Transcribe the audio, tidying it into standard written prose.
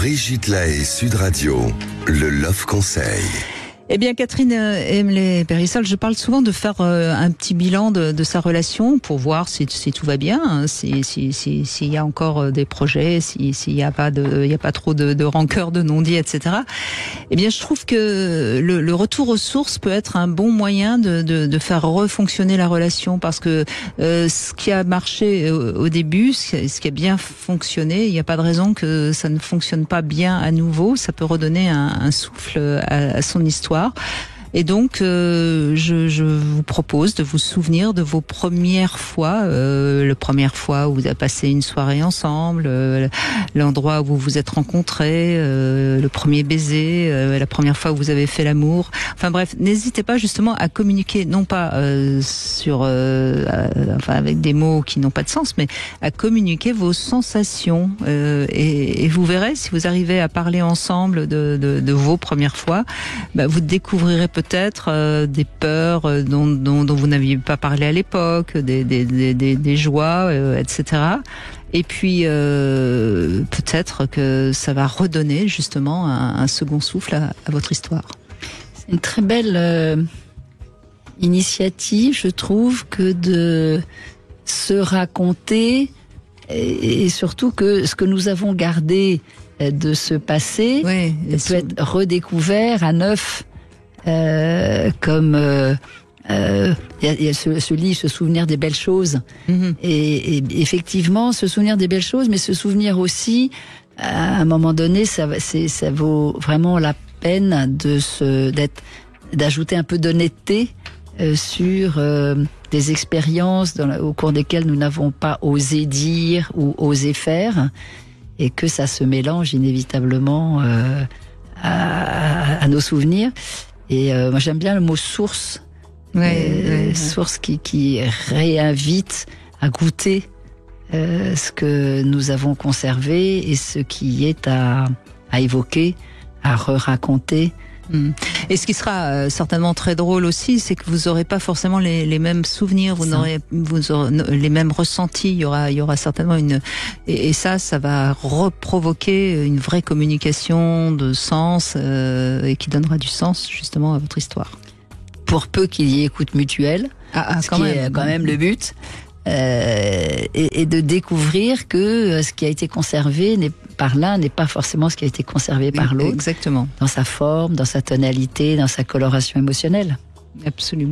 Brigitte Lahaie, Sud Radio, le Love Conseil. Eh bien, Catherine Emlé-Périssol, je parle souvent de faire un petit bilan de sa relation pour voir si tout va bien, hein, s'il y a encore des projets, s'il y a pas trop de rancœur, de non-dits, etc. Eh bien, je trouve que le retour aux sources peut être un bon moyen de faire refonctionner la relation, parce que ce qui a marché au début, ce qui a bien fonctionné, il n'y a pas de raison que ça ne fonctionne pas bien à nouveau. Ça peut redonner un souffle à son histoire. Et donc, je vous propose de vous souvenir de vos premières fois, la première fois où vous avez passé une soirée ensemble, l'endroit où vous vous êtes rencontrés, le premier baiser, la première fois où vous avez fait l'amour. Enfin bref, n'hésitez pas justement à communiquer, non pas avec des mots qui n'ont pas de sens, mais à communiquer vos sensations. Et vous verrez, si vous arrivez à parler ensemble de vos premières fois, vous découvrirez peut-être des peurs dont vous n'aviez pas parlé à l'époque, des joies, etc. Et puis peut-être que ça va redonner justement un second souffle à votre histoire. C'est une très belle initiative, je trouve, que de se raconter, et surtout que ce que nous avons gardé de ce passé peut être redécouvert à neuf. Comme il y a ce livre, se souvenir des belles choses, et effectivement se souvenir des belles choses, mais se souvenir aussi, à un moment donné, ça vaut vraiment la peine d'ajouter un peu d'honnêteté sur des expériences au cours desquelles nous n'avons pas osé dire ou osé faire, et que ça se mélange inévitablement à nos souvenirs. Et moi j'aime bien le mot source, source qui réinvite à goûter ce que nous avons conservé et ce qui est à évoquer, à raconter. Et ce qui sera certainement très drôle aussi, c'est que vous n'aurez pas forcément les mêmes souvenirs, vous aurez les mêmes ressentis. Il y aura certainement et ça va reprovoquer une vraie communication de sens et qui donnera du sens justement à votre histoire. Pour peu qu'il y ait écoute mutuelle, ce qui est quand même le but. Et de découvrir que ce qui a été conservé par l'un n'est pas forcément ce qui a été conservé par l'autre. Exactement. Dans sa forme, dans sa tonalité, dans sa coloration émotionnelle. Absolument.